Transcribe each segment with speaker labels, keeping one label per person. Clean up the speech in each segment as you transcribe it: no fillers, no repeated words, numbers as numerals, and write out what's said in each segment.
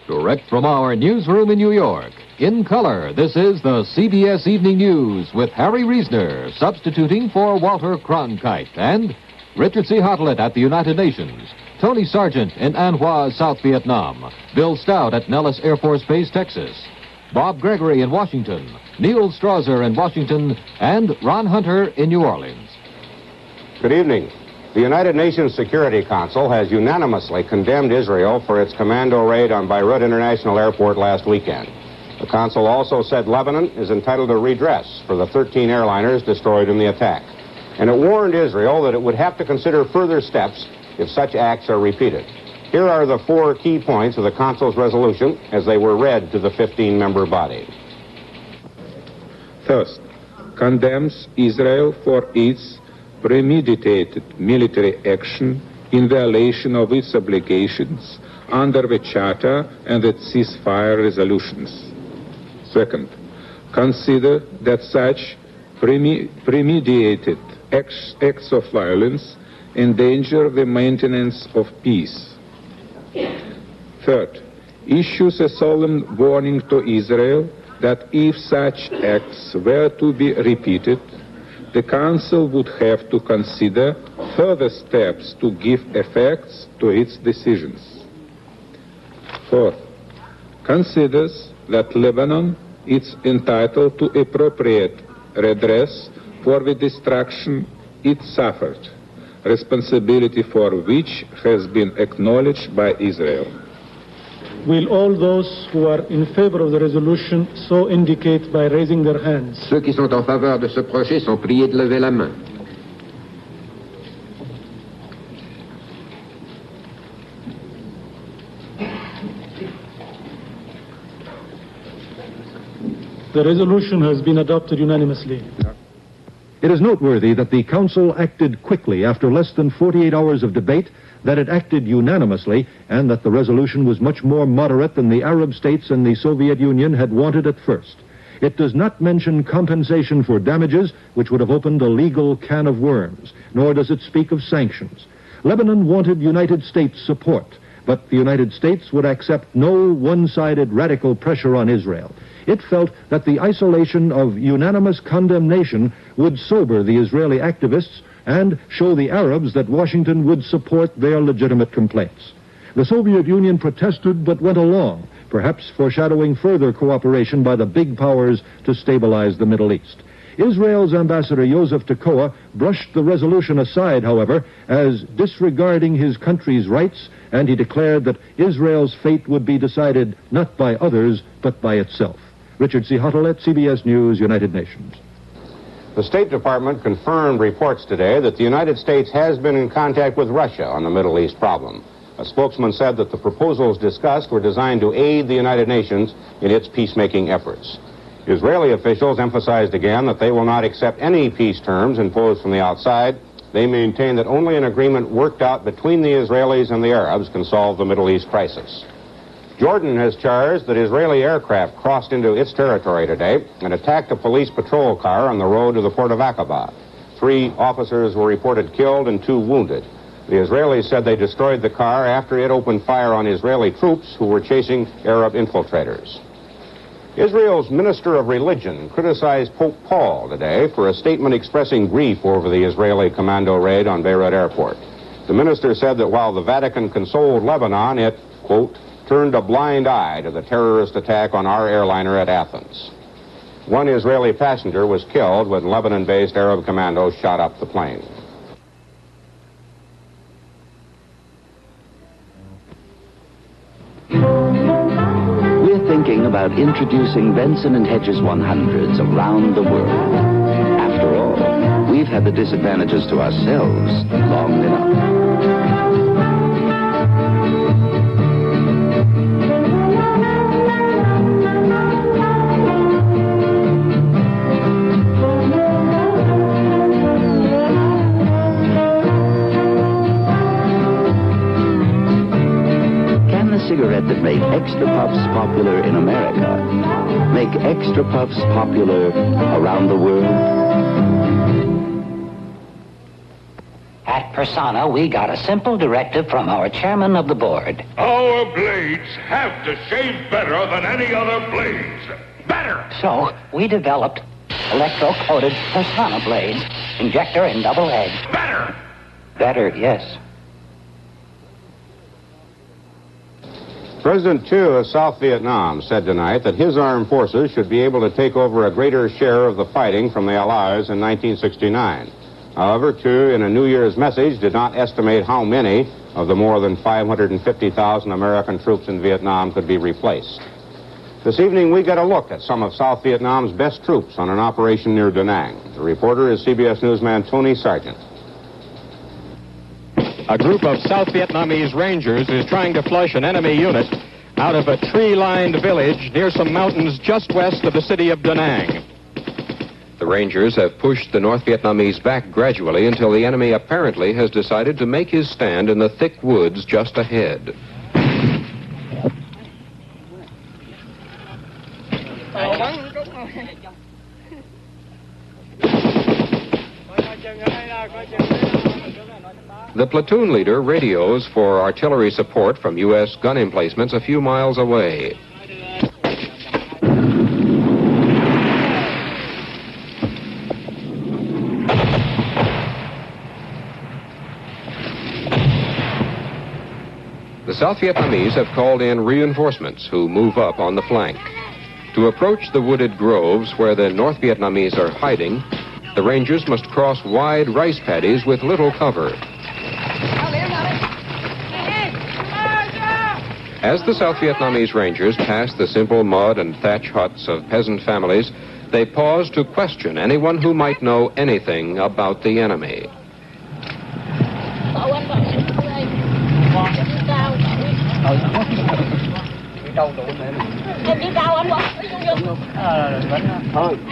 Speaker 1: Direct from our newsroom in New York, in color, this is the CBS Evening News with Harry Reisner substituting for Walter Cronkite and Richard C. Hottelet at the United Nations, Tony Sargent in An Hoa, South Vietnam, Bill Stout at Nellis Air Force Base, Texas, Bob Gregory in Washington, Neil Strasser in Washington, and Ron Hunter in New Orleans.
Speaker 2: Good evening. The United Nations Security Council has unanimously condemned Israel for its commando raid on Beirut International Airport last weekend. The Council also said Lebanon is entitled to redress for the 13 airliners destroyed in the attack. And it warned Israel that it would have to consider further steps if such acts are repeated. Here are the 4 key points of the Council's resolution as they were read to the 15-member body.
Speaker 3: First, condemns Israel for its premeditated military action in violation of its obligations under the Charter and its ceasefire resolutions. Second, consider that such premeditated acts of violence endanger the maintenance of peace. Third, issues a solemn warning to Israel that if such acts were to be repeated, the Council would have to consider further steps to give effects to its decisions. Fourth, considers that Lebanon is entitled to appropriate redress for the destruction it suffered, responsibility for which has been acknowledged by Israel.
Speaker 4: Will all those who are in favor of the resolution so indicate by raising their hands?
Speaker 5: Ceux qui sont en faveur de ce projet sont priés de lever la main.
Speaker 4: The resolution has been adopted unanimously.
Speaker 6: It is noteworthy that the Council acted quickly after less than 48 hours of debate, that it acted unanimously, and that the resolution was much more moderate than the Arab states and the Soviet Union had wanted at first. It does not mention compensation for damages, which would have opened a legal can of worms, nor does it speak of sanctions. Lebanon wanted United States support, but the United States would accept no one-sided radical pressure on Israel. It felt that the isolation of unanimous condemnation would sober the Israeli activists and show the Arabs that Washington would support their legitimate complaints. The Soviet Union protested but went along, perhaps foreshadowing further cooperation by the big powers to stabilize the Middle East. Israel's ambassador Joseph Tekoa brushed the resolution aside, however, as disregarding his country's rights, and he declared that Israel's fate would be decided not by others, but by itself. Richard C. Hottelet, CBS News, United Nations.
Speaker 2: The State Department confirmed reports today that the United States has been in contact with Russia on the Middle East problem. A spokesman said that the proposals discussed were designed to aid the United Nations in its peacemaking efforts. Israeli officials emphasized again that they will not accept any peace terms imposed from the outside. They maintain that only an agreement worked out between the Israelis and the Arabs can solve the Middle East crisis. Jordan has charged that Israeli aircraft crossed into its territory today and attacked a police patrol car on the road to the port of Aqaba. 3 officers were reported killed and 2 wounded. The Israelis said they destroyed the car after it opened fire on Israeli troops who were chasing Arab infiltrators. Israel's Minister of Religion criticized Pope Paul today for a statement expressing grief over the Israeli commando raid on Beirut Airport. The minister said that while the Vatican consoled Lebanon, it, quote, turned a blind eye to the terrorist attack on our airliner at Athens. 1 Israeli passenger was killed when Lebanon-based Arab commandos shot up the plane.
Speaker 7: We're thinking about introducing Benson & Hedges 100s around the world. After all, we've had the disadvantages to ourselves long enough. Cigarette that made Extra Puffs popular in America make Extra Puffs popular around the world?
Speaker 8: At persona, we got a simple directive from our chairman of the board.
Speaker 9: Our blades have to shave better than any other blades. Better!
Speaker 8: So, we developed electro-coated persona blades, injector and double edge.
Speaker 9: Better!
Speaker 8: Better, yes.
Speaker 2: President Thieu of South Vietnam said tonight that his armed forces should be able to take over a greater share of the fighting from the Allies in 1969. However, Thieu, in a New Year's message, did not estimate how many of the more than 550,000 American troops in Vietnam could be replaced. This evening, we get a look at some of South Vietnam's best troops on an operation near Da Nang. The reporter is CBS newsman Tony Sargent.
Speaker 10: A group of South Vietnamese Rangers is trying to flush an enemy unit out of a tree-lined village near some mountains just west of the city of Da Nang.
Speaker 11: The Rangers have pushed the North Vietnamese back gradually until the enemy apparently has decided to make his stand in the thick woods just ahead. The platoon leader radios for artillery support from U.S. gun emplacements a few miles away. The South Vietnamese have called in reinforcements who move up on the flank. To approach the wooded groves where the North Vietnamese are hiding, the Rangers must cross wide rice paddies with little cover. As the South Vietnamese Rangers pass the simple mud and thatch huts of peasant families, they pause to question anyone who might know anything about the enemy.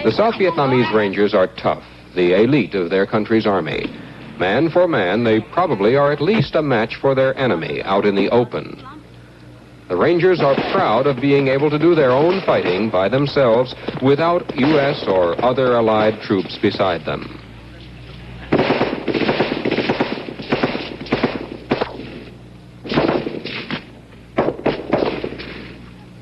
Speaker 11: The South Vietnamese Rangers are tough, the elite of their country's army. Man for man, they probably are at least a match for their enemy out in the open. The Rangers are proud of being able to do their own fighting by themselves without U.S. or other allied troops beside them.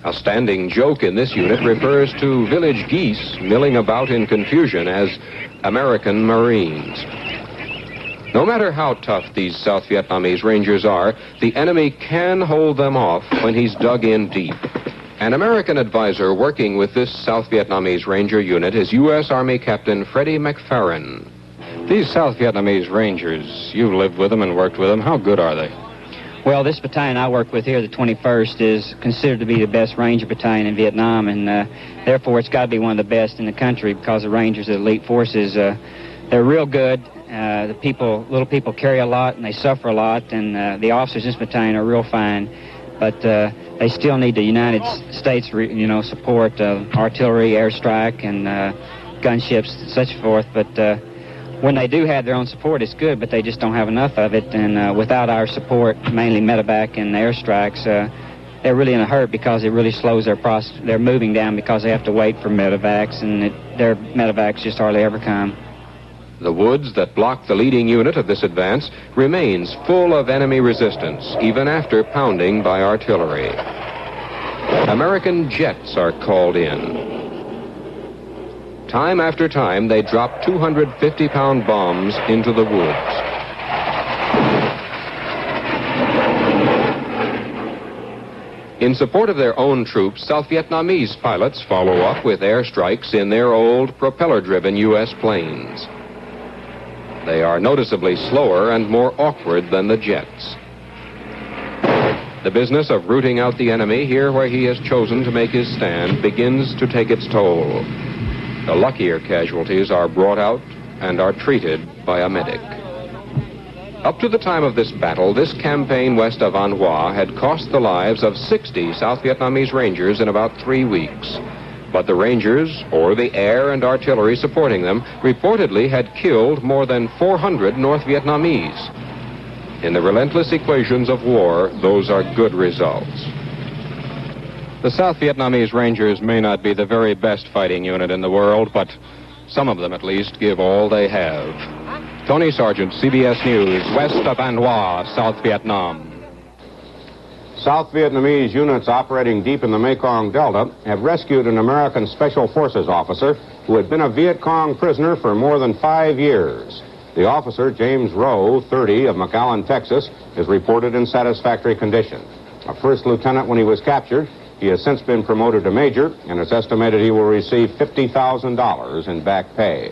Speaker 11: A standing joke in this unit refers to village geese milling about in confusion as American Marines. No matter how tough these South Vietnamese Rangers are, the enemy can hold them off when he's dug in deep. An American advisor working with this South Vietnamese Ranger unit is U.S. Army Captain Freddie McFerrin.
Speaker 10: These South Vietnamese Rangers, you've lived with them and worked with them. How good are they?
Speaker 12: Well, this battalion I work with here, the 21st, is considered to be the best Ranger battalion in Vietnam, and therefore it's got to be one of the best in the country because the Rangers, the elite forces, they're real good. The little people carry a lot and they suffer a lot, and the officers in this battalion are real fine, but they still need the United States, support, artillery, airstrike, and gunships, and such forth. But when they do have their own support, it's good, but they just don't have enough of it, and without our support, mainly medevac and airstrikes, they're really in a hurt because it really slows their process. They're moving down because they have to wait for medevacs, and their medevacs just hardly ever come.
Speaker 11: The woods that block the leading unit of this advance remains full of enemy resistance, even after pounding by artillery. American jets are called in. Time after time, they drop 250-pound bombs into the woods. In support of their own troops, South Vietnamese pilots follow up with airstrikes in their old propeller-driven U.S. planes. They are noticeably slower and more awkward than the jets. The business of rooting out the enemy here where he has chosen to make his stand begins to take its toll. The luckier casualties are brought out and are treated by a medic. Up to the time of this battle, this campaign west of An Hoa had cost the lives of 60 South Vietnamese Rangers in about 3 weeks. But the Rangers, or the air and artillery supporting them, reportedly had killed more than 400 North Vietnamese. In the relentless equations of war, those are good results.
Speaker 10: The South Vietnamese Rangers may not be the very best fighting unit in the world, but some of them at least give all they have.
Speaker 11: Tony Sargent, CBS News, west of An Hoa, South Vietnam.
Speaker 2: South Vietnamese units operating deep in the Mekong Delta have rescued an American Special Forces officer who had been a Viet Cong prisoner for more than 5 years. The officer, James Rowe, 30, of McAllen, Texas, is reported in satisfactory condition. A first lieutenant when he was captured, he has since been promoted to major, and it's estimated he will receive $50,000 in back pay.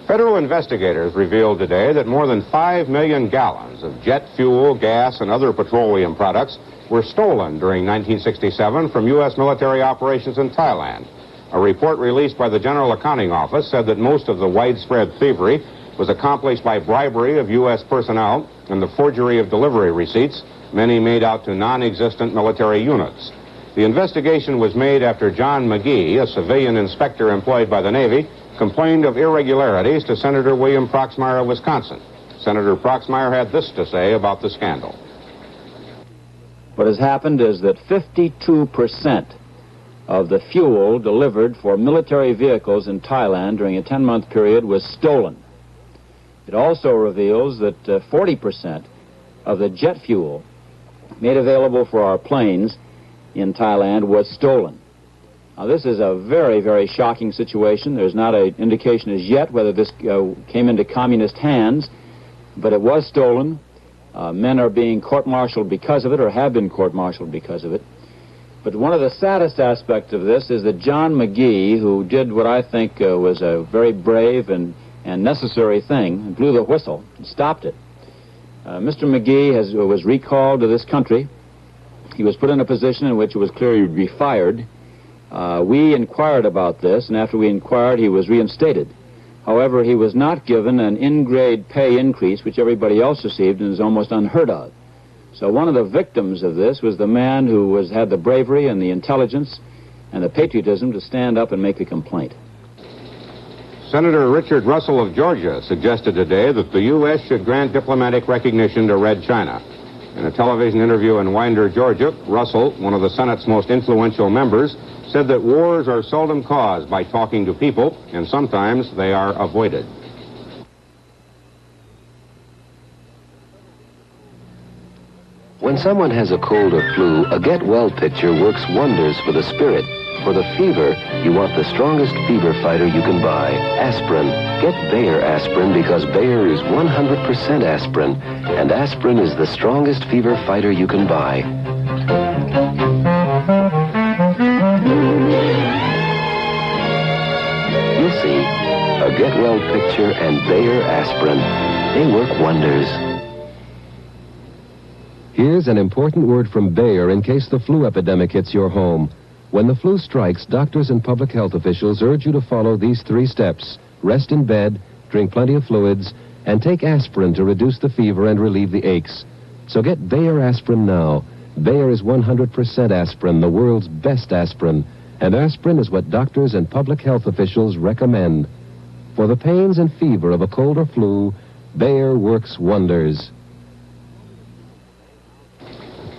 Speaker 2: Federal investigators revealed today that more than 5 million gallons of jet fuel, gas, and other petroleum products were stolen during 1967 from U.S. military operations in Thailand. A report released by the General Accounting Office said that most of the widespread thievery was accomplished by bribery of U.S. personnel and the forgery of delivery receipts, many made out to non-existent military units. The investigation was made after John McGee, a civilian inspector employed by the Navy, complained of irregularities to Senator William Proxmire of Wisconsin. Senator Proxmire had this to say about the scandal.
Speaker 13: What has happened is that 52% of the fuel delivered for military vehicles in Thailand during a 10-month period was stolen. It also reveals that 40% of the jet fuel made available for our planes in Thailand was stolen. Now, this is a very, very shocking situation. There's not an indication as yet whether this came into communist hands, but it was stolen. Men are being court-martialed because of it, or have been court-martialed because of it. But one of the saddest aspects of this is that John McGee, who did what I think was a very brave and necessary thing, blew the whistle and stopped it. Mr. McGee was recalled to this country. He was put in a position in which it was clear he would be fired. We inquired about this, and after we inquired, he was reinstated. However, he was not given an in-grade pay increase, which everybody else received and is almost unheard of. So one of the victims of this was the man who had the bravery and the intelligence and the patriotism to stand up and make a complaint.
Speaker 2: Senator Richard Russell of Georgia suggested today that the U.S. should grant diplomatic recognition to Red China. In a television interview in Winder, Georgia, Russell, one of the Senate's most influential members, said that wars are seldom caused by talking to people, and sometimes they are avoided.
Speaker 14: When someone has a cold or flu, a Get Well picture works wonders for the spirit. For the fever, you want the strongest fever fighter you can buy, aspirin. Get Bayer aspirin because Bayer is 100% aspirin, and aspirin is the strongest fever fighter you can buy. You'll see, a Get Well picture and Bayer aspirin, they work wonders.
Speaker 15: Here's an important word from Bayer in case the flu epidemic hits your home. When the flu strikes, doctors and public health officials urge you to follow these 3 steps. Rest in bed, drink plenty of fluids, and take aspirin to reduce the fever and relieve the aches. So get Bayer aspirin now. Bayer is 100% aspirin, the world's best aspirin. And aspirin is what doctors and public health officials recommend. For the pains and fever of a cold or flu, Bayer works wonders.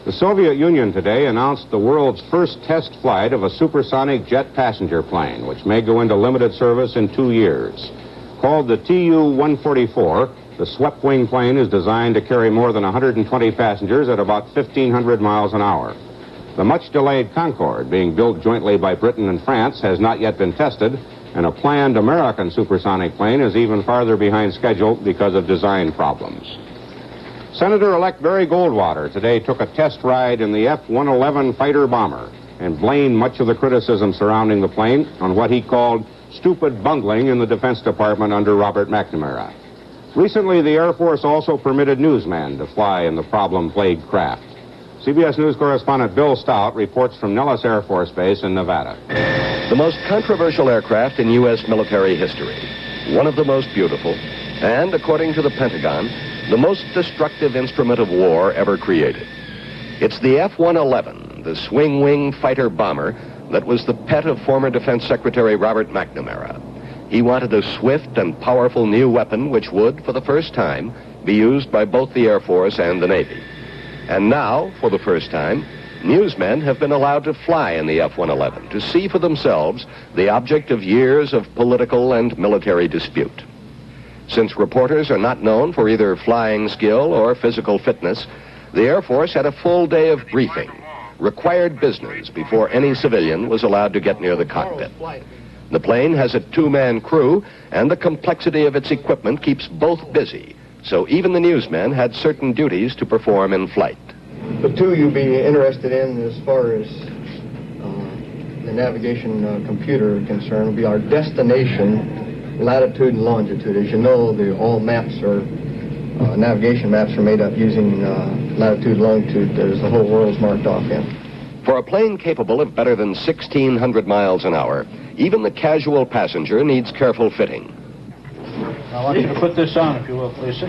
Speaker 2: The Soviet Union today announced the world's first test flight of a supersonic jet passenger plane, which may go into limited service in 2 years. Called the Tu-144, the swept-wing plane is designed to carry more than 120 passengers at about 1,500 miles an hour. The much-delayed Concorde, being built jointly by Britain and France, has not yet been tested, and a planned American supersonic plane is even farther behind schedule because of design problems. Senator-elect Barry Goldwater today took a test ride in the F-111 fighter bomber and blamed much of the criticism surrounding the plane on what he called stupid bungling in the Defense Department under Robert McNamara. Recently, the Air Force also permitted newsmen to fly in the problem-plagued craft. CBS News correspondent Bill Stout reports from Nellis Air Force Base in Nevada.
Speaker 16: The most controversial aircraft in U.S. military history. One of the most beautiful, and, according to the Pentagon, the most destructive instrument of war ever created. It's the F-111, the swing-wing fighter bomber that was the pet of former Defense Secretary Robert McNamara. He wanted a swift and powerful new weapon which would, for the first time, be used by both the Air Force and the Navy. And now, for the first time, newsmen have been allowed to fly in the F-111 to see for themselves the object of years of political and military dispute. Since reporters are not known for either flying skill or physical fitness, the Air Force had a full day of briefing, required business before any civilian was allowed to get near the cockpit. The plane has a two-man crew, and the complexity of its equipment keeps both busy, so even the newsmen had certain duties to perform in flight.
Speaker 17: The two you'd be interested in as far as the navigation computer concerned would be our destination, latitude and longitude. As you know, all maps are, navigation maps are made up using latitude and longitude as the whole world's marked off in.
Speaker 16: For a plane capable of better than 1,600 miles an hour, even the casual passenger needs careful fitting.
Speaker 18: I want you to put this on, if you will, please.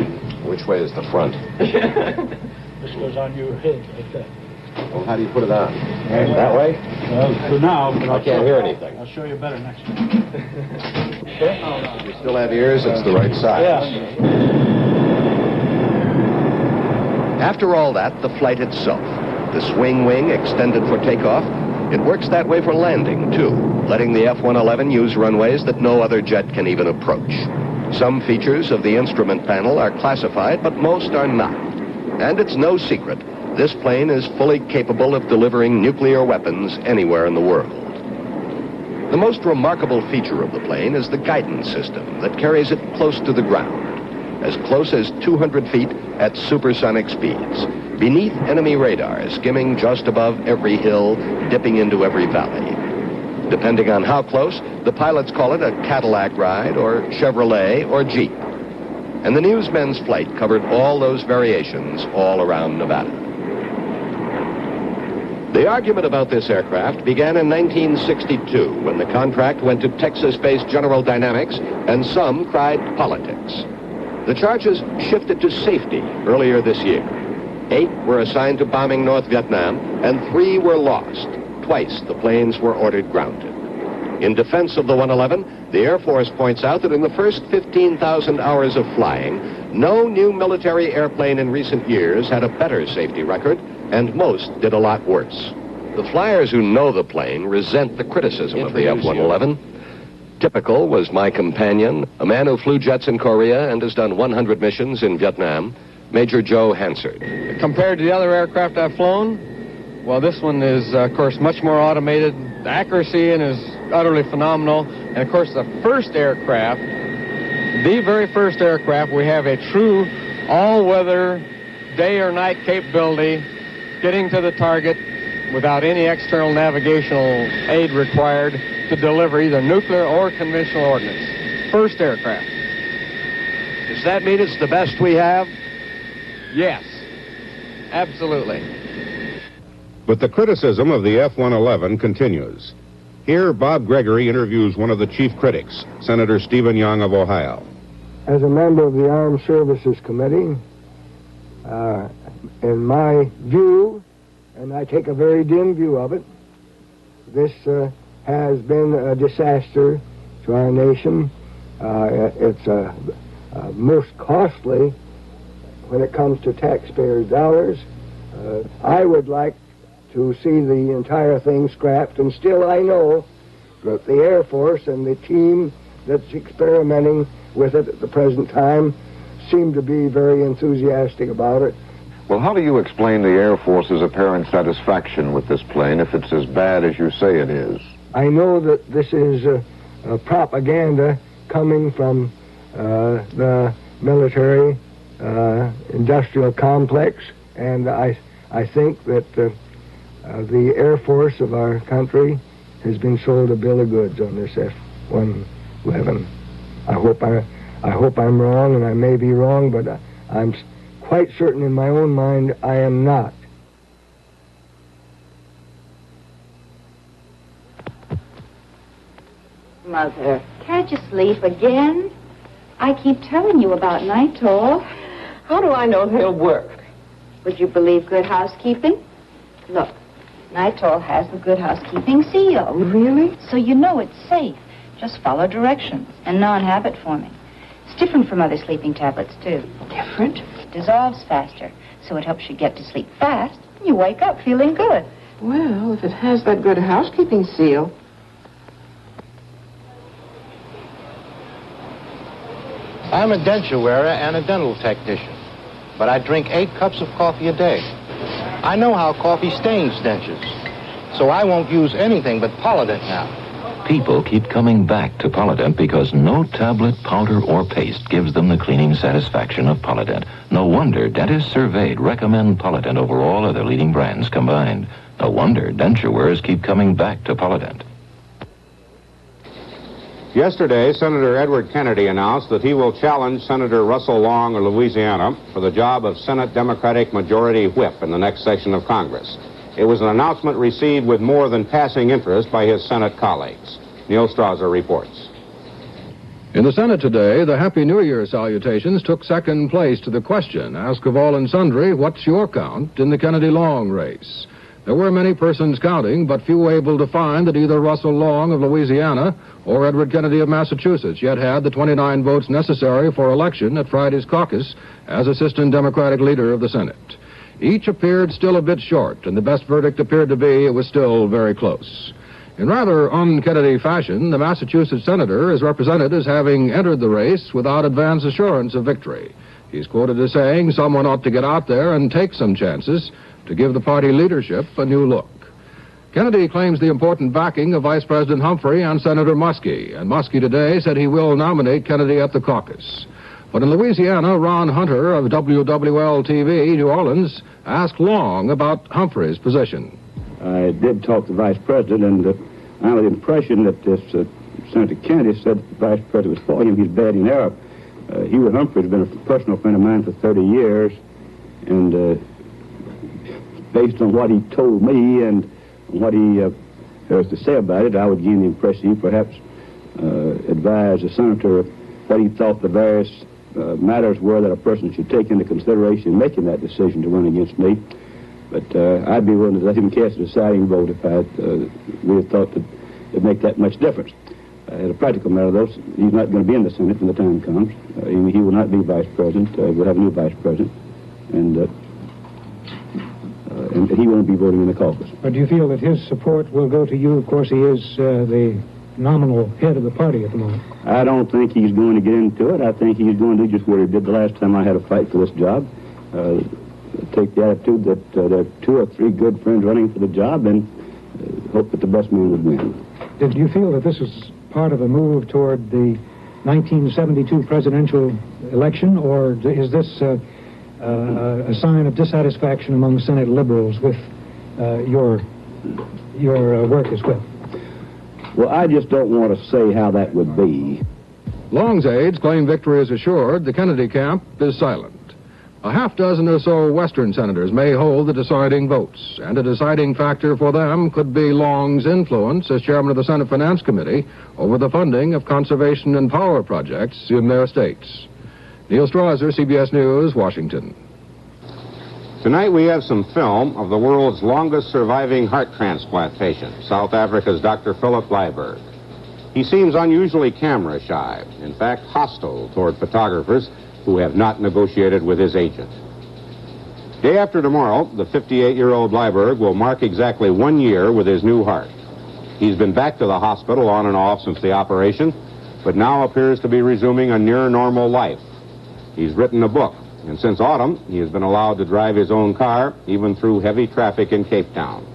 Speaker 11: Which way is the front?
Speaker 18: This goes on your head like that.
Speaker 11: Well, how do you put it on?
Speaker 18: That way? Well, for now, but
Speaker 11: I can't hear anything.
Speaker 18: I'll show you better next time. Okay?
Speaker 11: You still have ears? It's the right side.
Speaker 18: Yes.
Speaker 16: After all that, the flight itself. The swing wing extended for takeoff. It works that way for landing, too, letting the F-111 use runways that no other jet can even approach. Some features of the instrument panel are classified, but most are not. And it's no secret, this plane is fully capable of delivering nuclear weapons anywhere in the world. The most remarkable feature of the plane is the guidance system that carries it close to the ground, as close as 200 feet at supersonic speeds, beneath enemy radar, skimming just above every hill, dipping into every valley. Depending on how close, the pilots call it a Cadillac ride, or Chevrolet, or Jeep. And the newsmen's flight covered all those variations all around Nevada. The argument about this aircraft began in 1962, when the contract went to Texas-based General Dynamics, and some cried politics. The charges shifted to safety earlier this year. 8 were assigned to bombing North Vietnam, and 3 were lost. Twice the planes were ordered grounded. In defense of the 111, the Air Force points out that in the first 15,000 hours of flying, no new military airplane in recent years had a better safety record, and most did a lot worse. The flyers who know the plane resent the criticism of the F-111. Typical was my companion, a man who flew jets in Korea and has done 100 missions in Vietnam, Major Joe Hansard.
Speaker 10: Compared to the other aircraft I've flown, well, this one is, of course, much more automated. The accuracy in is utterly phenomenal. And, of course, the first aircraft, the very first aircraft, we have a true all-weather, day or night capability, getting to the target without any external navigational aid required to deliver either nuclear or conventional ordnance. First aircraft.
Speaker 2: Does that mean it's the best we have?
Speaker 10: Yes, absolutely.
Speaker 2: But the criticism of the F-111 continues. Here, Bob Gregory interviews one of the chief critics, Senator Stephen Young of Ohio.
Speaker 19: As a member of the Armed Services Committee, in my view, and I take a very dim view of it, this has been a disaster to our nation. It's most costly when it comes to taxpayers' dollars. I would like to see the entire thing scrapped, and still I know that the Air Force and the team that's experimenting with it at the present time seem to be very enthusiastic about it.
Speaker 20: Well, how do you explain the Air Force's apparent satisfaction with this plane if it's as bad as you say it is?
Speaker 19: I know that this is propaganda coming from the military industrial complex, and I think that the Air Force of our country has been sold a bill of goods on this F-111. I hope I'm wrong, and I may be wrong, but I'm quite certain in my own mind I am not.
Speaker 21: Mother, can't you sleep again? I keep telling you about Nitol. How do I know he'll work? Would you believe good housekeeping? Look, Nitol has the good housekeeping seal. Really? So you know it's safe. Just follow directions and non-habit forming. It's different from other sleeping tablets, too. Different? It dissolves faster, so it helps you get to sleep fast, and you wake up feeling good.
Speaker 22: Well, if it has that good housekeeping seal.
Speaker 1: I'm a denture wearer and a dental technician, but I drink 8 cups of coffee a day. I know how coffee stains dentures, so I won't use anything but Polident now.
Speaker 3: People keep coming back to Polident because no tablet, powder, or paste gives them the cleaning satisfaction of Polident. No wonder dentists surveyed recommend Polident over all other leading brands combined. No wonder denture wearers keep coming back to Polident.
Speaker 2: Yesterday, Senator Edward Kennedy announced that he will challenge Senator Russell Long of Louisiana for the job of Senate Democratic Majority Whip in the next session of Congress. It was an announcement received with more than passing interest by his Senate colleagues. Neil Strasser reports.
Speaker 6: In the Senate today, the Happy New Year salutations took second place to the question, ask of all and sundry, what's your count in the Kennedy-Long race? There were many persons counting, but few able to find that either Russell Long of Louisiana or Edward Kennedy of Massachusetts yet had the 29 votes necessary for election at Friday's caucus as Assistant Democratic Leader of the Senate. Each appeared still a bit short, and the best verdict appeared to be it was still very close. In rather un-Kennedy fashion, the Massachusetts senator is represented as having entered the race without advance assurance of victory. He's quoted as saying someone ought to get out there and take some chances to give the party leadership a new look. Kennedy claims the important backing of Vice President Humphrey and Senator Muskie, and Muskie today said he will nominate Kennedy at the caucus. But in Louisiana, Ron Hunter of WWL-TV, New Orleans, asked Long about Humphrey's position.
Speaker 23: I did talk to the Vice President, and I have the impression that this Senator Kennedy said that the Vice President was for him. He's batting there. Hugh Humphrey has been a personal friend of mine for 30 years, and based on what he told me and what he has to say about it, I would gain the impression he perhaps advised the senator what he thought the various matters were that a person should take into consideration in making that decision to run against me. But I'd be willing to let him cast a deciding vote if I really thought that it'd make that much difference. As a practical matter, though, he's not going to be in the Senate when the time comes. He will not be vice president. We'll have a new vice president. And he won't be voting in the caucus.
Speaker 24: But do you feel that his support will go to you? Of course, he is the nominal head of the party at the moment.
Speaker 23: I don't think he's going to get into it. I think he's going to do just what he did the last time I had a fight for this job. Take the attitude that there are 2 or 3 good friends running for the job and hope that the best man would win.
Speaker 24: Did you feel that this was part of a move toward the 1972 presidential election, or is this a sign of dissatisfaction among Senate liberals with your work as well?
Speaker 23: Well, I just don't want to say how that would be.
Speaker 6: Long's aides claim victory is assured. The Kennedy camp is silent. A half dozen or so Western senators may hold the deciding votes, and a deciding factor for them could be Long's influence as chairman of the Senate Finance Committee over the funding of conservation and power projects in their states. Neil Strasser, CBS News, Washington.
Speaker 2: Tonight we have some film of the world's longest surviving heart transplant patient, South Africa's Dr. Philip Blyberg. He seems unusually camera shy, in fact hostile toward photographers who have not negotiated with his agent. Day after tomorrow, the 58-year-old Blyberg will mark exactly 1 year with his new heart. He's been back to the hospital on and off since the operation, but now appears to be resuming a near-normal life. He's written a book, and since autumn, he has been allowed to drive his own car, even through heavy traffic in Cape Town.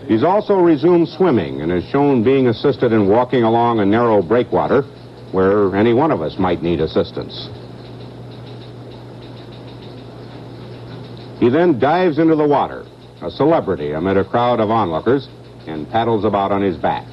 Speaker 2: He's also resumed swimming and is shown being assisted in walking along a narrow breakwater where any one of us might need assistance. He then dives into the water, a celebrity amid a crowd of onlookers, and paddles about on his back.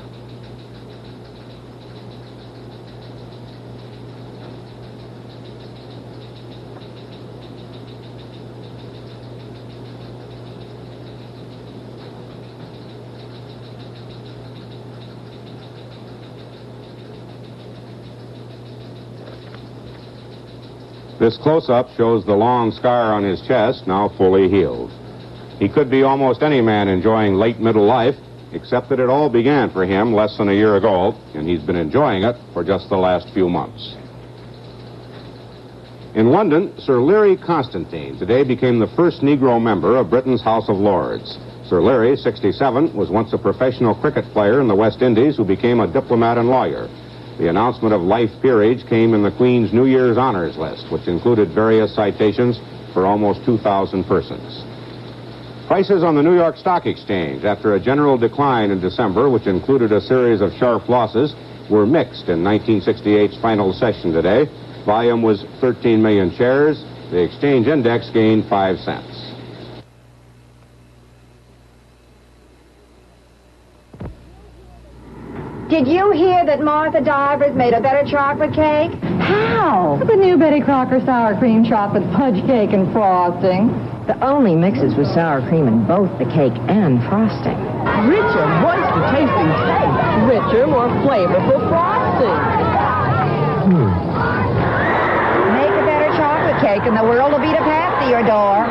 Speaker 2: This close-up shows the long scar on his chest, now fully healed. He could be almost any man enjoying late middle life, except that it all began for him less than a year ago, and he's been enjoying it for just the last few months. In London, Sir Leary Constantine today became the first Negro member of Britain's House of Lords. Sir Leary, 67, was once a professional cricket player in the West Indies who became a diplomat and lawyer. The announcement of life peerage came in the Queen's New Year's honors list, which included various citations for almost 2,000 persons. Prices on the New York Stock Exchange, after a general decline in December, which included a series of sharp losses, were mixed in 1968's final session today. Volume was 13 million shares. The exchange index gained 5 cents.
Speaker 21: Did you hear that Martha Divers made a better chocolate cake?
Speaker 4: How? The new Betty Crocker sour cream chocolate fudge cake and frosting.
Speaker 5: The only mixes with sour cream in both the cake and frosting.
Speaker 4: Richer, moister tasting cake. Richer, more flavorful frosting.
Speaker 21: Make a better chocolate cake and the world will beat a path to your door.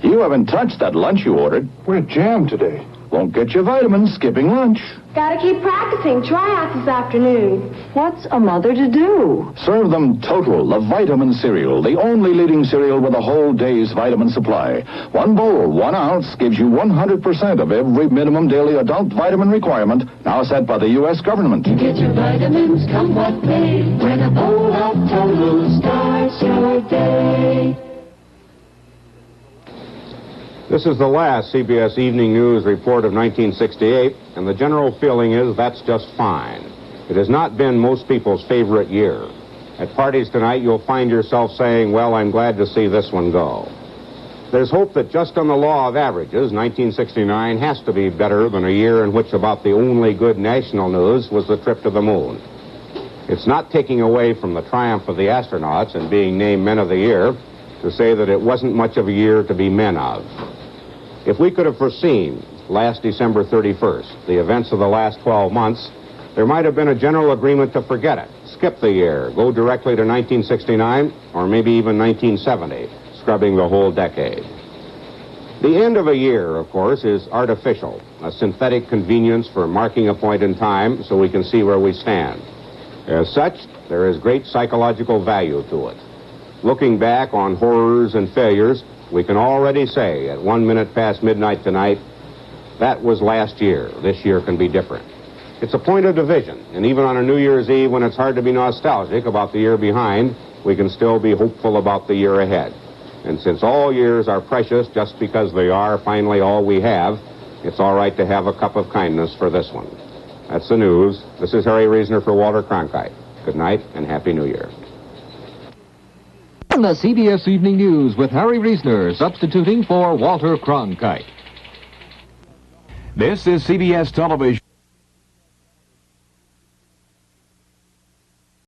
Speaker 7: You haven't touched that lunch you ordered. We're jammed today. Won't get your vitamins skipping lunch.
Speaker 9: Gotta keep practicing tryouts this afternoon.
Speaker 5: What's a mother to do?
Speaker 7: Serve them Total, the vitamin cereal, the only leading cereal with a whole day's vitamin supply. 1 bowl, 1 ounce, gives you 100% of every minimum daily adult vitamin requirement now set by the U.S. government.
Speaker 25: Get your vitamins, come what may, when a bowl of Total starts your day.
Speaker 2: This is the last CBS Evening News report of 1968, and the general feeling is that's just fine. It has not been most people's favorite year. At parties tonight, you'll find yourself saying, well, I'm glad to see this one go. There's hope that just on the law of averages, 1969 has to be better than a year in which about the only good national news was the trip to the moon. It's not taking away from the triumph of the astronauts and being named Men of the Year to say that it wasn't much of a year to be men of. If we could have foreseen last December 31st the events of the last 12 months, there might have been a general agreement to forget it, skip the year, go directly to 1969, or maybe even 1970, scrubbing the whole decade. The end of a year, of course, is artificial, a synthetic convenience for marking a point in time so we can see where we stand. As such, there is great psychological value to it. Looking back on horrors and failures, we can already say at 1 minute past midnight tonight, that was last year. This year can be different. It's a point of division, and even on a New Year's Eve when it's hard to be nostalgic about the year behind, we can still be hopeful about the year ahead. And since all years are precious just because they are finally all we have, it's all right to have a cup of kindness for this one. That's the news. This is Harry Reasoner for Walter Cronkite. Good night and Happy New Year.
Speaker 26: The CBS Evening News with Harry Reasoner substituting for Walter Cronkite.
Speaker 27: This is CBS Television.